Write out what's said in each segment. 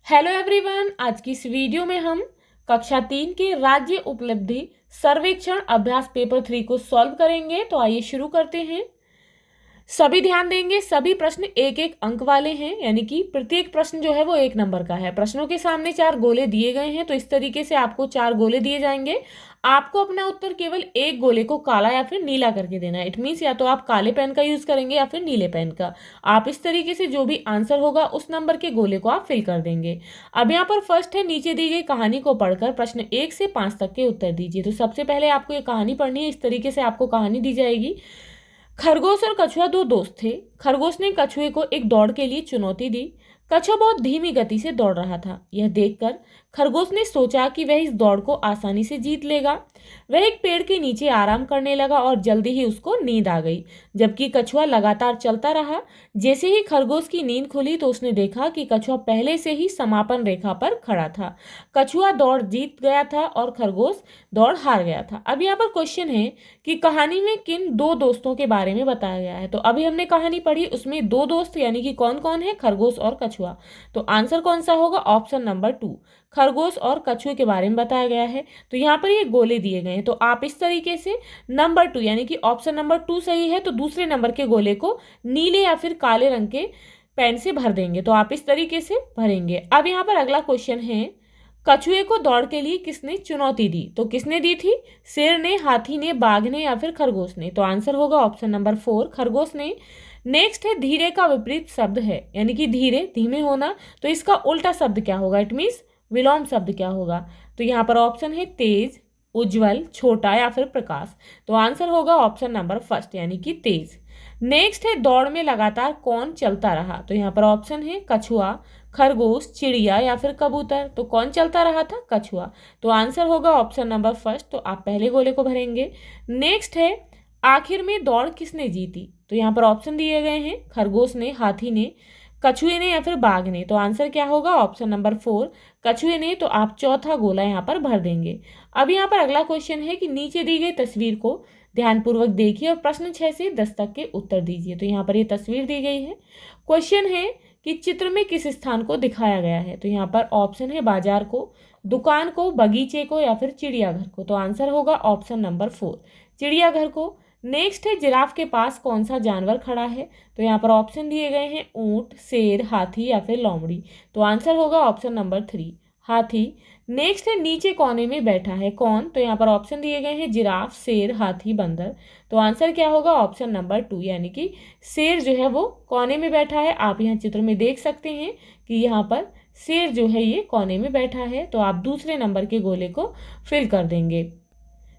Hello everyone, आज की इस वीडियो में हम कक्षा 3 के राज्य उपलब्धि सर्वेक्षण अभ्यास पेपर 3 को सॉल्व करेंगे। तो आइए शुरू करते हैं। सभी ध्यान देंगे, सभी प्रश्न एक एक अंक वाले हैं, यानी कि प्रत्येक प्रश्न जो है वो 1 नंबर का है। प्रश्नों के सामने 4 गोले दिए गए हैं, तो इस तरीके से आपको 4 गोले दिए जाएंगे। आपको अपना उत्तर केवल एक गोले को काला या फिर नीला करके देना है। इट मीन्स या तो आप काले पेन का यूज करेंगे या फिर नीले पेन का। आप इस तरीके से जो भी आंसर होगा उस नंबर के गोले को आप फिल कर देंगे। अब यहाँ पर फर्स्ट है, नीचे दी गई कहानी को पढ़कर प्रश्न 1 से 5 तक के उत्तर दीजिए। तो सबसे पहले आपको ये कहानी पढ़नी है। इस तरीके से आपको कहानी दी जाएगी। खरगोश और कछुआ 2 दोस्त थे। खरगोश ने कछुए को एक दौड़ के लिए चुनौती दी। कछुआ बहुत धीमी गति से दौड़ रहा था। यह देखकर खरगोश ने सोचा कि वह इस दौड़ को आसानी से जीत लेगा। वह एक पेड़ के नीचे आराम करने लगा और जल्दी ही उसको नींद आ गई, जबकि कछुआ लगातार चलता रहा। जैसे ही खरगोश की नींद खुली तो उसने देखा कि कछुआ पहले से ही समापन रेखा पर खड़ा था। कछुआ दौड़ जीत गया था और खरगोश दौड़ हार गया था। अब यहाँ पर क्वेश्चन है कि कहानी में किन 2 दोस्तों के बारे में बताया गया है। तो अभी हमने कहानी पढ़ी, उसमें 2 दोस्त यानी कि कौन कौन है, खरगोश और कछुआ। तो आंसर कौन सा होगा, ऑप्शन नंबर 2, खरगोश और कछुए के बारे में बताया गया है। तो यहाँ पर ये गोले दिए गए हैं, तो आप इस तरीके से नंबर 2 यानी कि ऑप्शन नंबर 2 सही है, तो दूसरे नंबर के गोले को नीले या फिर काले रंग के पेन से भर देंगे। तो आप इस तरीके से भरेंगे। अब यहाँ पर अगला क्वेश्चन है, कछुए को दौड़ के लिए किसने चुनौती दी। तो किसने दी थी, शेर ने, हाथी ने, बाघ ने या फिर खरगोश ने। तो आंसर होगा ऑप्शन नंबर 4, खरगोश ने। नेक्स्ट है, धीरे का विपरीत शब्द है, यानी कि धीरे धीमे होना, तो इसका उल्टा शब्द क्या होगा, इट मीन्स विलोम शब्द क्या होगा। तो यहाँ पर ऑप्शन है तेज, उज्जवल, छोटा या फिर प्रकाश। तो आंसर होगा ऑप्शन नंबर फर्स्ट यानी कि तेज। नेक्स्ट है, दौड़ में लगातार कौन चलता रहा। तो यहाँ पर ऑप्शन है कछुआ, खरगोश, चिड़िया या फिर कबूतर। तो कौन चलता रहा था, कछुआ। तो आंसर होगा ऑप्शन नंबर फर्स्ट। तो आप पहले गोले को भरेंगे। नेक्स्ट है, आखिर में दौड़ किसने जीती। तो यहाँ पर ऑप्शन दिए गए हैं, खरगोश ने, हाथी ने, कछुए ने या फिर बाघ ने। तो आंसर क्या होगा, ऑप्शन नंबर 4, कछुए ने। तो आप चौथा गोला यहाँ पर भर देंगे। अब यहाँ पर अगला क्वेश्चन है कि नीचे दी गई तस्वीर को ध्यानपूर्वक देखिए और प्रश्न 6 से 10 तक के उत्तर दीजिए। तो यहाँ पर ये तस्वीर दी गई है। क्वेश्चन है कि चित्र में किस स्थान को दिखाया गया है। तो यहाँ पर ऑप्शन है बाजार को, दुकान को, बगीचे को या फिर चिड़ियाघर को। तो आंसर होगा ऑप्शन नंबर 4, चिड़ियाघर को। नेक्स्ट है, जिराफ के पास कौन सा जानवर खड़ा है। तो यहाँ पर ऑप्शन दिए गए हैं, ऊंट, शेर, हाथी या फिर लोमड़ी। तो आंसर होगा ऑप्शन नंबर 3, हाथी। नेक्स्ट है, नीचे कोने में बैठा है कौन। तो यहाँ पर ऑप्शन दिए गए हैं, जिराफ, शेर, हाथी, बंदर। तो आंसर क्या होगा, ऑप्शन नंबर 2 यानी कि शेर जो है वो कोने में बैठा है। आप यहाँ चित्र में देख सकते हैं कि यहाँ पर शेर जो है ये कोने में बैठा है। तो आप दूसरे नंबर के गोले को फिल कर देंगे।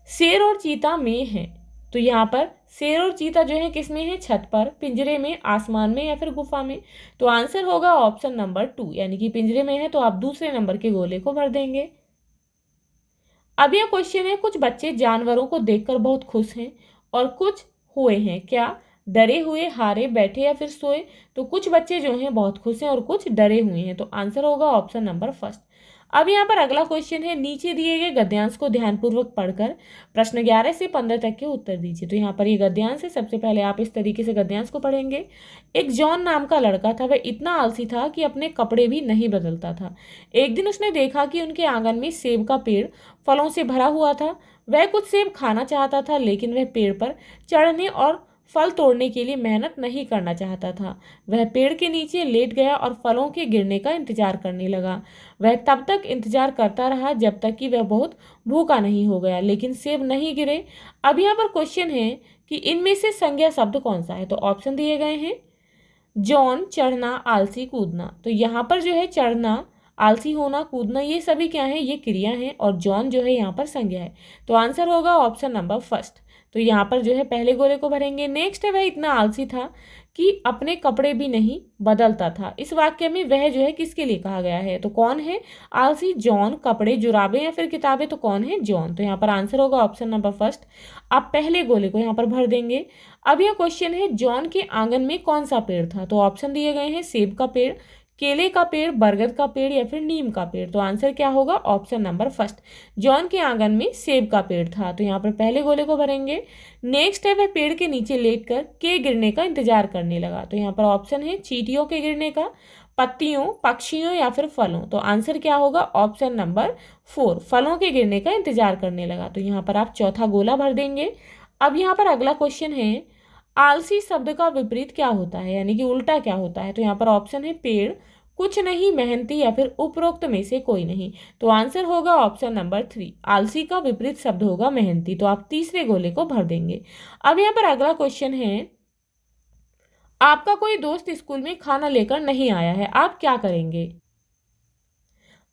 शेर और चीता में है। तो यहाँ पर शेर और चीता जो है किस में है, छत पर, पिंजरे में, आसमान में या फिर गुफा में। तो आंसर होगा ऑप्शन नंबर 2 यानी कि पिंजरे में है। तो आप दूसरे नंबर के गोले को भर देंगे। अब यह क्वेश्चन है, कुछ बच्चे जानवरों को देखकर बहुत खुश हैं और कुछ हुए हैं क्या, डरे हुए, हारे, बैठे या फिर सोए। तो कुछ बच्चे जो हैं बहुत खुश हैं और कुछ डरे हुए हैं। तो आंसर होगा ऑप्शन नंबर फर्स्ट। अब यहाँ पर अगला क्वेश्चन है, नीचे दिए गए गद्यांश को ध्यानपूर्वक पढ़कर प्रश्न 11 से 15 तक के उत्तर दीजिए। तो यहाँ पर ये गद्यांश है। सबसे पहले आप इस तरीके से गद्यांश को पढ़ेंगे। एक जॉन नाम का लड़का था। वह इतना आलसी था कि अपने कपड़े भी नहीं बदलता था। एक दिन उसने देखा कि उनके आंगन में सेब का पेड़ फलों से भरा हुआ था। वह कुछ सेब खाना चाहता था, लेकिन वह पेड़ पर चढ़ने और फल तोड़ने के लिए मेहनत नहीं करना चाहता था। वह पेड़ के नीचे लेट गया और फलों के गिरने का इंतजार करने लगा। वह तब तक इंतजार करता रहा जब तक कि वह बहुत भूखा नहीं हो गया, लेकिन सेब नहीं गिरे। अब यहाँ पर क्वेश्चन है कि इनमें से संज्ञा शब्द कौन सा है। तो ऑप्शन दिए गए हैं, जॉन, चढ़ना, आलसी, कूदना। तो यहाँ पर जो है चढ़ना, आलसी होना, कूदना, ये सभी क्या है, ये क्रिया है और जॉन जो है यहाँ पर संज्ञा है। तो आंसर होगा ऑप्शन नंबर फर्स्ट। तो यहाँ पर जो है पहले गोले को भरेंगे। नेक्स्ट है, वह इतना आलसी था कि अपने कपड़े भी नहीं बदलता था। इस वाक्य में वह जो है किसके लिए कहा गया है। तो कौन है आलसी, जॉन। कपड़े, जुराबें या फिर किताबें। तो कौन है, जॉन। तो यहाँ पर आंसर होगा ऑप्शन नंबर फर्स्ट। आप पहले गोले को यहाँ पर भर देंगे। अब यह क्वेश्चन है, जॉन के आंगन में कौन सा पेड़ था। तो ऑप्शन दिए गए हैं, सेब का पेड़, केले का पेड़, बरगद का पेड़ या फिर नीम का पेड़। तो आंसर क्या होगा, ऑप्शन नंबर फर्स्ट। जॉन के आंगन में सेब का पेड़ था। तो यहाँ पर पहले गोले को भरेंगे। नेक्स्ट है, वह पेड़ के नीचे लेटकर के गिरने का इंतजार करने लगा। तो यहाँ पर ऑप्शन है, चींटियों के गिरने का, पत्तियों, पक्षियों या फिर फलों। तो आंसर क्या होगा? ऑप्शन नंबर 4, फलों के गिरने का इंतजार करने लगा। तो यहाँ पर आप चौथा गोला भर देंगे। अब यहाँ पर अगला क्वेश्चन है, आलसी शब्द का विपरीत क्या होता है, यानी कि उल्टा क्या होता है? तो यहाँ पर ऑप्शन है पेड़, कुछ नहीं, मेहनती या फिर उपरोक्त में से कोई नहीं। तो आंसर होगा ऑप्शन नंबर 3, आलसी का विपरीत शब्द होगा मेहनती। तो आप तीसरे गोले को भर देंगे। अब यहाँ पर अगला क्वेश्चन है, आपका कोई दोस्त स्कूल में खाना लेकर नहीं आया है, आप क्या करेंगे?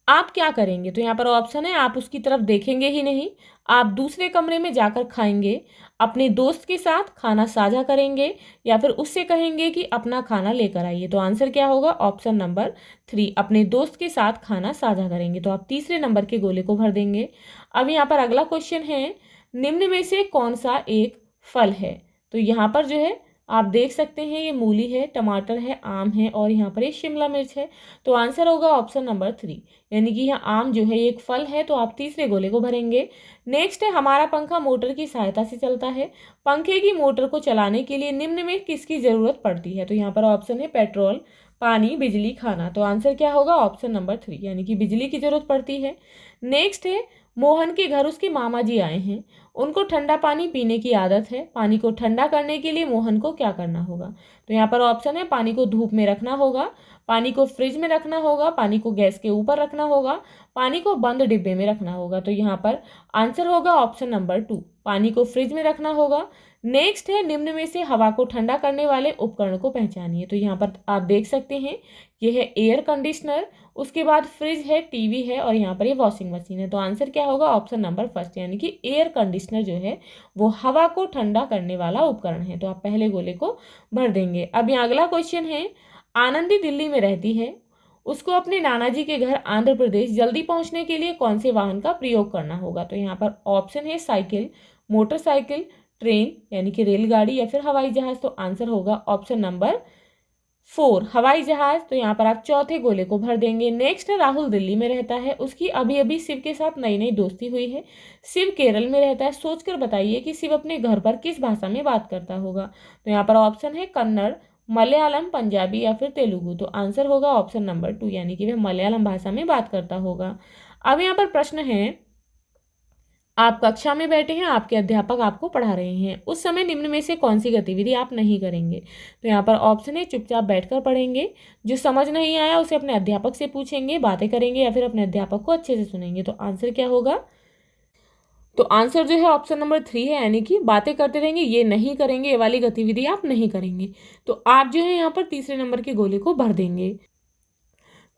आप क्या करेंगे? तो यहाँ पर ऑप्शन है, आप उसकी तरफ देखेंगे ही नहीं, आप दूसरे कमरे में जाकर खाएंगे, अपने दोस्त के साथ खाना साझा करेंगे, या फिर उससे कहेंगे कि अपना खाना लेकर आइए। तो आंसर क्या होगा? ऑप्शन नंबर 3, अपने दोस्त के साथ खाना साझा करेंगे। तो आप तीसरे नंबर के गोले को भर देंगे। अब यहाँ पर अगला क्वेश्चन है, निम्न में से कौन सा एक फल है? तो यहाँ पर जो है आप देख सकते हैं, ये मूली है, टमाटर है, आम है और यहाँ पर ये शिमला मिर्च है। तो आंसर होगा ऑप्शन नंबर 3, यानी कि यहाँ आम जो है एक फल है। तो आप तीसरे गोले को भरेंगे। नेक्स्ट है, हमारा पंखा मोटर की सहायता से चलता है, पंखे की मोटर को चलाने के लिए निम्न में किसकी जरूरत पड़ती है? तो यहाँ पर ऑप्शन है पेट्रोल, पानी, बिजली, खाना। तो आंसर क्या होगा? ऑप्शन नंबर 3, यानी कि बिजली की जरूरत पड़ती है। नेक्स्ट है, मोहन के घर उसके मामा जी आए हैं, उनको ठंडा पानी पीने की आदत है, पानी को ठंडा करने के लिए मोहन को क्या करना होगा? तो यहाँ पर ऑप्शन है, पानी को धूप में रखना होगा, पानी को फ्रिज में रखना होगा, पानी को गैस के ऊपर रखना होगा, पानी को बंद डिब्बे में रखना होगा। तो यहाँ पर आंसर होगा ऑप्शन नंबर 2, पानी को फ्रिज में रखना होगा। नेक्स्ट है, निम्न में से हवा को ठंडा करने वाले उपकरण को पहचानिए। तो यहाँ पर आप देख सकते हैं, यह है एयर कंडीशनर, उसके बाद फ्रिज है, टीवी है और यहाँ पर ये वॉशिंग मशीन है। तो आंसर क्या होगा? ऑप्शन नंबर 1, यानी कि एयर कंडीशनर जो है वो हवा को ठंडा करने वाला उपकरण है। तो आप पहले गोले को भर देंगे। अब यहाँ अगला क्वेश्चन है, आनंदी दिल्ली में रहती है, उसको अपने नाना जी के घर आंध्र प्रदेश जल्दी पहुंचने के लिए कौन से वाहन का प्रयोग करना होगा? तो यहाँ पर ऑप्शन है साइकिल, मोटरसाइकिल, ट्रेन यानी कि रेलगाड़ी या फिर हवाई जहाज। तो आंसर होगा ऑप्शन नंबर 4, हवाई जहाज। तो यहाँ पर आप चौथे गोले को भर देंगे। नेक्स्ट है, राहुल दिल्ली में रहता है, उसकी अभी अभी शिव के साथ नई नई दोस्ती हुई है, शिव केरल में रहता है, सोचकर बताइए कि शिव अपने घर पर किस भाषा में बात करता होगा? तो यहाँ पर ऑप्शन है कन्नड़, मलयालम, पंजाबी या फिर तेलुगु। तो आंसर होगा ऑप्शन नंबर 2, यानी कि वह मलयालम भाषा में बात करता होगा। अब यहाँ पर प्रश्न है, आप कक्षा में बैठे हैं, आपके अध्यापक आपको पढ़ा रहे हैं, उस समय निम्न में से कौन सी गतिविधि आप नहीं करेंगे? तो यहाँ पर ऑप्शन है, चुपचाप बैठकर पढ़ेंगे, जो समझ नहीं आया उसे अपने अध्यापक से पूछेंगे, बातें करेंगे या फिर अपने अध्यापक को अच्छे से सुनेंगे। तो आंसर क्या होगा? तो आंसर जो है ऑप्शन नंबर 3 है, यानी कि बातें करते रहेंगे, ये नहीं करेंगे, ये वाली गतिविधि आप नहीं करेंगे। तो आप जो है यहाँ पर तीसरे नंबर के गोले को भर देंगे।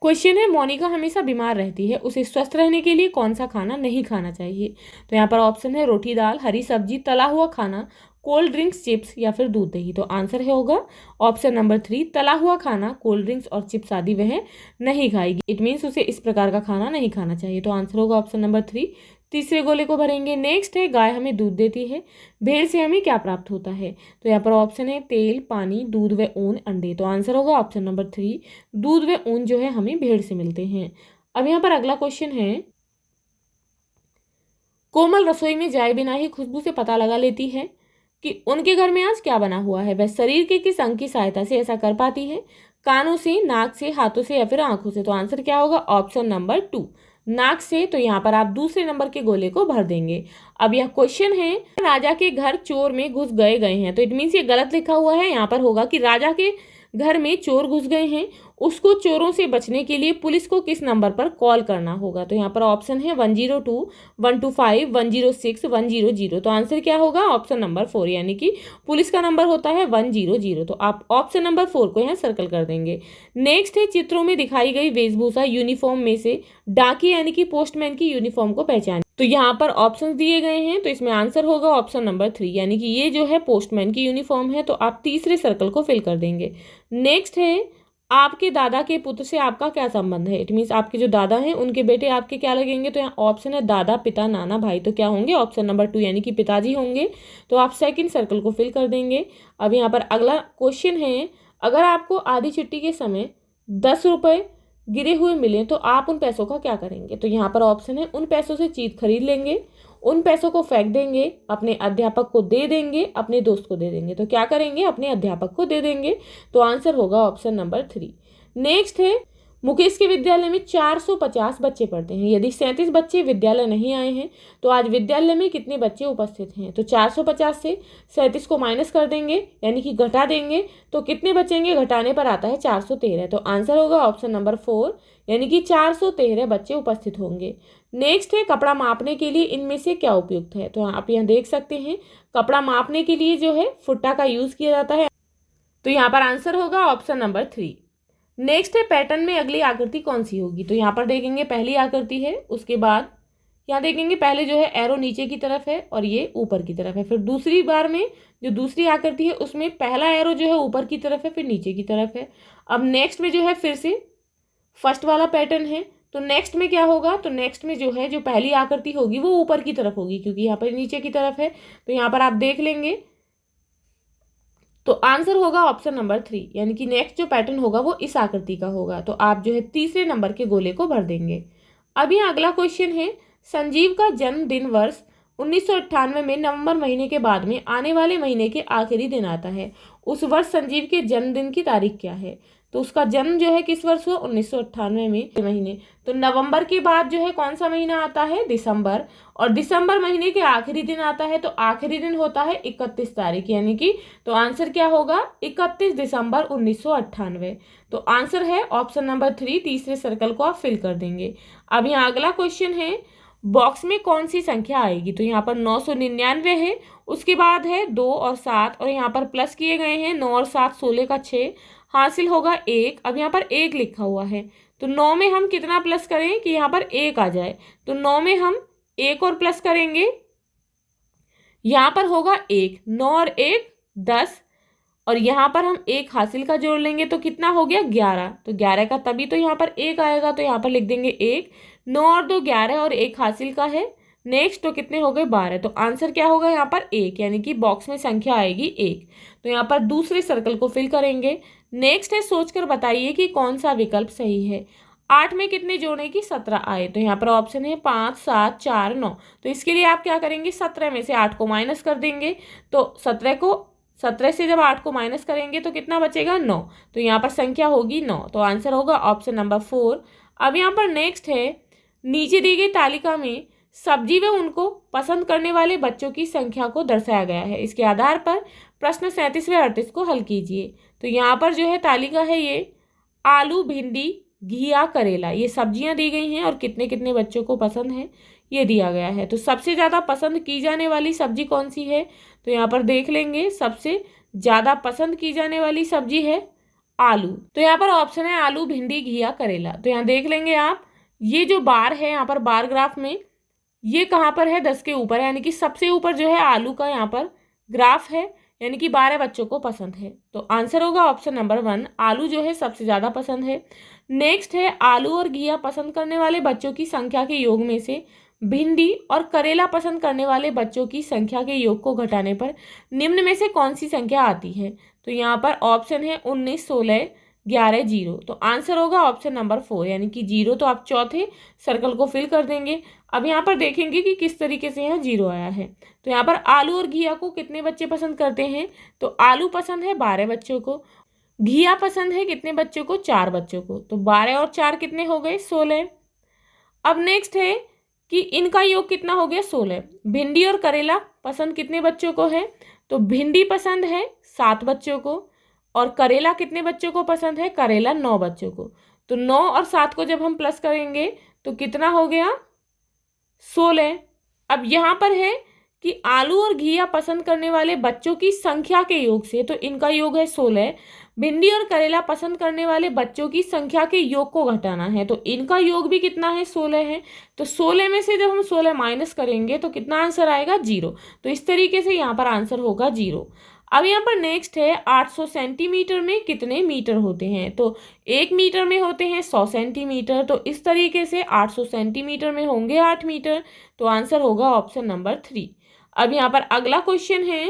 क्वेश्चन है, मोनिका हमेशा बीमार रहती है, उसे स्वस्थ रहने के लिए कौन सा खाना नहीं खाना चाहिए? तो यहाँ पर ऑप्शन है रोटी, दाल, हरी सब्जी, तला हुआ खाना, कोल्ड ड्रिंक्स, चिप्स या फिर दूध, दही। तो आंसर है होगा ऑप्शन नंबर 3, तला हुआ खाना, कोल्ड ड्रिंक्स और चिप्स आदि वह नहीं खाएगी। इट मीन्स उसे इस प्रकार का खाना नहीं खाना चाहिए। तो आंसर होगा ऑप्शन नंबर 3, तीसरे गोले को भरेंगे। नेक्स्ट है, गाय हमें दूध देती है, भेड़ से हमें क्या प्राप्त होता है? तो यहाँ पर ऑप्शन है तेल, पानी, दूध व ऊन, अंडे। तो आंसर होगा ऑप्शन नंबर 3, दूध व ऊन जो है हमें भेड़ से मिलते हैं। अब यहाँ पर अगला क्वेश्चन है, कोमल रसोई में जाए बिना ही खुशबू से पता लगा लेती है कि उनके घर में आज क्या बना हुआ है। वह शरीर के किस अंग की सहायता से ऐसा कर पाती है? कानों से, नाक से, हाथों से या फिर आंखों से? तो आंसर क्या होगा? ऑप्शन नंबर 2, नाक से। तो यहाँ पर आप दूसरे नंबर के गोले को भर देंगे। अब यह क्वेश्चन है, राजा के घर चोर में घुस गए हैं, तो इट मीन्स ये गलत लिखा हुआ है। यहाँ पर होगा कि राजा के घर में चोर घुस गए हैं, उसको चोरों से बचने के लिए पुलिस को किस नंबर पर कॉल करना होगा? तो यहाँ पर ऑप्शन है 102, 125, 106, 100। तो आंसर क्या होगा? ऑप्शन नंबर 4, यानी कि पुलिस का नंबर होता है 100। तो आप ऑप्शन नंबर 4 को यहाँ सर्कल कर देंगे। नेक्स्ट है, चित्रों में दिखाई गई वेशभूषा यूनिफॉर्म में से डाकिया यानी कि पोस्टमैन की यूनिफॉर्म को पहचान। तो यहाँ पर ऑप्शन दिए गए हैं, तो इसमें आंसर होगा ऑप्शन नंबर 3, यानी कि ये जो है पोस्टमैन की यूनिफॉर्म है। तो आप तीसरे सर्कल को फिल कर देंगे। नेक्स्ट है, आपके दादा के पुत्र से आपका क्या संबंध है? इट मीन्स आपके जो दादा हैं उनके बेटे आपके क्या लगेंगे? तो यहाँ ऑप्शन है दादा, पिता, नाना, भाई। तो क्या होंगे? ऑप्शन नंबर 2, यानी कि पिताजी होंगे। तो आप सेकंड सर्कल को फिल कर देंगे। अब यहाँ पर अगला क्वेश्चन है, अगर आपको आधी छुट्टी के समय 10 रुपये गिरे हुए मिले तो आप उन पैसों का क्या करेंगे? तो यहाँ पर ऑप्शन है, उन पैसों से चीज खरीद लेंगे, उन पैसों को फेंक देंगे, अपने अध्यापक को दे देंगे, अपने दोस्त को दे देंगे। तो क्या करेंगे? अपने अध्यापक को दे देंगे। तो आंसर होगा ऑप्शन नंबर 3। नेक्स्ट है मुकेश के विद्यालय में 450 बच्चे पढ़ते हैं। यदि 37 बच्चे विद्यालय नहीं आए हैं तो आज विद्यालय में कितने बच्चे उपस्थित हैं? तो 450 से 37 को माइनस कर देंगे यानी कि घटा देंगे तो कितने बचेंगे? घटाने पर आता है 413। तो आंसर होगा ऑप्शन नंबर 4 यानी कि 413 बच्चे उपस्थित होंगे। नेक्स्ट है कपड़ा मापने के लिए इनमें से क्या उपयुक्त है? तो आप यहाँ देख सकते हैं कपड़ा मापने के लिए जो है फुट्टा का यूज किया जाता है। तो यहाँ पर आंसर होगा ऑप्शन नंबर 3। नेक्स्ट है पैटर्न में अगली आकृति कौन सी होगी? तो यहाँ पर देखेंगे पहली आकृति है, उसके बाद यहाँ देखेंगे पहले जो है एरो नीचे की तरफ है और ये ऊपर की तरफ है। फिर दूसरी बार में जो दूसरी आकृति है उसमें पहला एरो जो है ऊपर की तरफ है फिर नीचे की तरफ है। अब नेक्स्ट में जो है फिर से फर्स्ट वाला पैटर्न है। तो नेक्स्ट में क्या होगा? तो नेक्स्ट में जो है जो पहली आकृति होगी वो ऊपर की तरफ होगी क्योंकि यहाँ पर नीचे की तरफ है। तो यहाँ पर आप देख लेंगे तो आंसर होगा ऑप्शन नंबर 3 यानी कि नेक्स्ट जो पैटर्न होगा वो इस आकृति का होगा। तो आप जो है तीसरे नंबर के गोले को भर देंगे। अब यहाँ अगला क्वेश्चन है संजीव का जन्मदिन वर्ष 1998 में नवंबर महीने के बाद में आने वाले महीने के आखिरी दिन आता है। उस वर्ष संजीव के जन्मदिन की तारीख क्या है? तो उसका जन्म जो है किस वर्ष हुआ? 1998 में महीने। तो नवंबर के बाद जो है कौन सा महीना आता है? दिसंबर। और दिसंबर महीने के आखिरी दिन आता है तो आखिरी दिन होता है 31 तारीख यानी कि तो आंसर क्या होगा? 31 दिसंबर 1998। तो आंसर है ऑप्शन नंबर 3, तीसरे सर्कल को आप फिल कर देंगे। अब यहाँ अगला क्वेश्चन है बॉक्स में कौन सी संख्या आएगी? तो यहाँ पर 999 है, उसके बाद है 2 और 7 और यहाँ पर प्लस किए गए हैं 9 और 7 16 का 6 हासिल होगा 1। अब यहाँ पर 1 लिखा हुआ है तो 9 में हम कितना प्लस करें कि यहाँ पर 1 आ जाए? तो 9 में हम 1 और प्लस करेंगे, यहाँ पर होगा 1, 9 और 1 10 और यहाँ पर हम 1 हासिल का जोड़ लेंगे तो कितना हो गया? 11। तो 11 का तभी तो यहाँ पर 1 आएगा तो यहाँ पर लिख देंगे 1, 9 और 2 11 और 1 हासिल का है। नेक्स्ट तो कितने हो गए? 12। तो आंसर क्या होगा यहाँ पर? 1 यानी कि बॉक्स में संख्या आएगी 1। तो यहाँ पर दूसरे सर्कल को फिल करेंगे। नेक्स्ट है सोचकर बताइए कि कौन सा विकल्प सही है। 8 में कितने जोड़े की 17 आए? तो यहाँ पर ऑप्शन है 5 7 4 9। तो इसके लिए आप क्या करेंगे? 17 में से 8 को माइनस कर देंगे। तो 17 से जब 8 को माइनस करेंगे तो कितना बचेगा? 9। तो यहाँ पर संख्या होगी 9। तो आंसर होगा ऑप्शन नंबर 4। अब यहाँ पर नेक्स्ट है नीचे दी गई तालिका में सब्जी व उनको पसंद करने वाले बच्चों की संख्या को दर्शाया गया है। इसके आधार पर प्रश्न 37 व 38 को हल कीजिए। तो यहाँ पर जो है तालिका है ये आलू, भिंडी, घिया, करेला ये सब्जियां दी गई हैं और कितने कितने बच्चों को पसंद है ये दिया गया है। तो सबसे ज़्यादा पसंद की जाने वाली सब्जी कौन सी है? तो यहाँ पर देख लेंगे सबसे ज़्यादा पसंद की जाने वाली सब्जी है आलू। तो यहाँ पर ऑप्शन है आलू, भिंडी, घिया, करेला। तो यहाँ देख लेंगे आप ये जो बार है यहाँ पर बार ग्राफ में ये कहाँ पर है? 10 के ऊपर है यानी कि सबसे ऊपर जो है आलू का यहाँ पर ग्राफ है यानी कि 12 बच्चों को पसंद है। तो आंसर होगा ऑप्शन नंबर 1, आलू जो है सबसे ज़्यादा पसंद है। नेक्स्ट है आलू और घिया पसंद करने वाले बच्चों की संख्या के योग में से भिंडी और करेला पसंद करने वाले बच्चों की संख्या के योग को घटाने पर निम्न में से कौन सी संख्या आती है? तो यहाँ पर ऑप्शन है 19 16 11 0। तो आंसर होगा ऑप्शन नंबर 4 यानी कि 0। तो आप चौथे सर्कल को फिल कर देंगे। अब यहाँ पर देखेंगे कि किस तरीके से यहाँ 0 आया है। तो यहाँ पर आलू और घिया को कितने बच्चे पसंद करते हैं? तो आलू पसंद है 12 बच्चों को, घिया पसंद है कितने बच्चों को? 4 बच्चों को। तो 12 और 4 कितने हो गए? 16। अब नेक्स्ट है कि इनका योग कितना हो गया? 16। भिंडी और करेला पसंद कितने बच्चों को है? तो भिंडी पसंद है 7 बच्चों को और करेला कितने बच्चों को पसंद है? करेला 9 बच्चों को। तो 9 और 7 को जब हम प्लस करेंगे तो कितना हो गया? 16। अब यहाँ पर है कि आलू और घिया पसंद करने वाले बच्चों की संख्या के योग से, तो इनका योग है 16। भिंडी और करेला पसंद करने वाले बच्चों की संख्या के योग को घटाना है तो इनका योग भी कितना है? 16 है। तो 16 में से जब हम 16 माइनस करेंगे तो कितना आंसर आएगा? 0। तो इस तरीके से यहाँ पर आंसर होगा 0। अब यहाँ पर नेक्स्ट है 800 सेंटीमीटर में कितने मीटर होते हैं? तो 1 मीटर में होते हैं 100 सेंटीमीटर। तो इस तरीके से 800 सेंटीमीटर में होंगे 8 मीटर। तो आंसर होगा ऑप्शन नंबर 3। अब यहाँ पर अगला क्वेश्चन है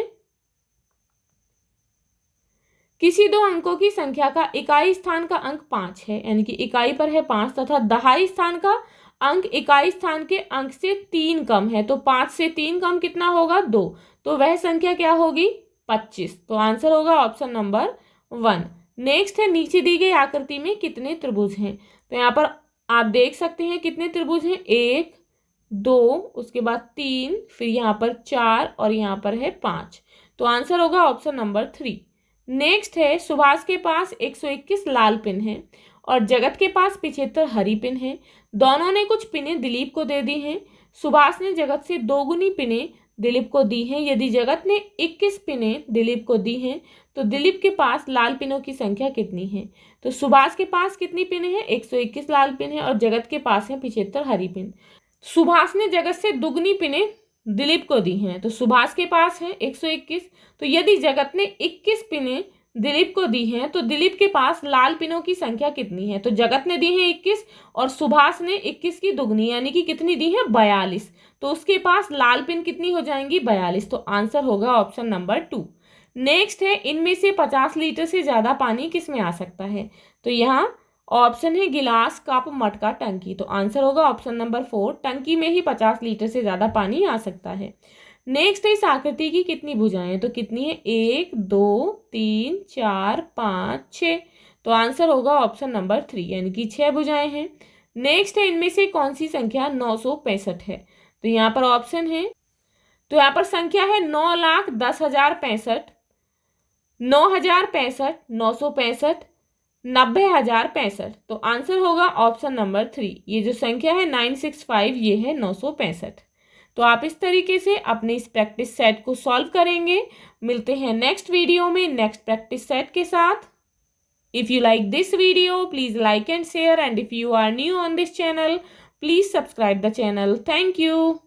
किसी दो अंकों की संख्या का इकाई स्थान का अंक 5 है यानी कि इकाई पर है 5 तथा दहाई स्थान का अंक इकाई स्थान के अंक से 3 कम है। तो 5 से 3 कम कितना होगा? 2। तो वह संख्या क्या होगी? 25। तो आंसर होगा ऑप्शन नंबर 1। नेक्स्ट है नीचे दी गई आकृति में कितने त्रिभुज हैं। तो यहाँ पर आप देख सकते हैं कितने त्रिभुज हैं, 1 2, उसके बाद 3, फिर यहाँ पर 4 और यहाँ पर है 5। तो आंसर होगा ऑप्शन नंबर 3। नेक्स्ट है सुभाष के पास 121 लाल पिन है और जगत के पास 75 हरी पिन है। दोनों ने कुछ पिनें दिलीप को दे दी हैं। सुभाष ने जगत से 2 गुनी पिनें दिलीप को दी हैं। यदि जगत ने 21 पिनें दिलीप को दी हैं तो दिलीप के पास लाल पिनों की संख्या कितनी है। तो सुभाष के पास कितनी पिनें हैं, 121 लाल पिन है और जगत के पास है 75 हरी पिन। सुभाष ने जगत से दुगनी पिनें दिलीप को दी हैं। तो सुभाष के पास है 121। तो यदि जगत ने 21 पिनें दिलीप को दी हैं तो दिलीप के पास लाल पिनों की संख्या कितनी है। तो जगत ने दी है 21 और सुभाष ने 21 की दुगनी यानी कि कितनी दी है, 42। तो उसके पास लाल पिन कितनी हो जाएंगी, 42। तो आंसर होगा ऑप्शन नंबर 2। नेक्स्ट है इनमें से 50 लीटर से ज्यादा पानी किस में आ सकता है। तो यहाँ ऑप्शन है गिलास, कप, मटका, टंकी। तो आंसर होगा ऑप्शन नंबर 4, टंकी में ही 50 लीटर से ज्यादा पानी आ सकता है। नेक्स्ट है इस आकृति की कितनी भुजाएं। तो कितनी है, 1 2 3 4 5 6। तो आंसर होगा ऑप्शन नंबर 3 यानी कि 6 भुजाएं हैं। नेक्स्ट है इनमें से कौन सी संख्या 965 है। तो यहाँ पर ऑप्शन है, तो यहाँ पर संख्या है 9,10,065, 9,065, 965, 90,065। तो आंसर होगा ऑप्शन नंबर 3। ये जो संख्या है 965 ये है 965। तो आप इस तरीके से अपने इस प्रैक्टिस सेट को सॉल्व करेंगे। मिलते हैं नेक्स्ट वीडियो में नेक्स्ट प्रैक्टिस सेट के साथ। If you like this video please like and share, and if you are new on this channel please subscribe the channel. Thank you.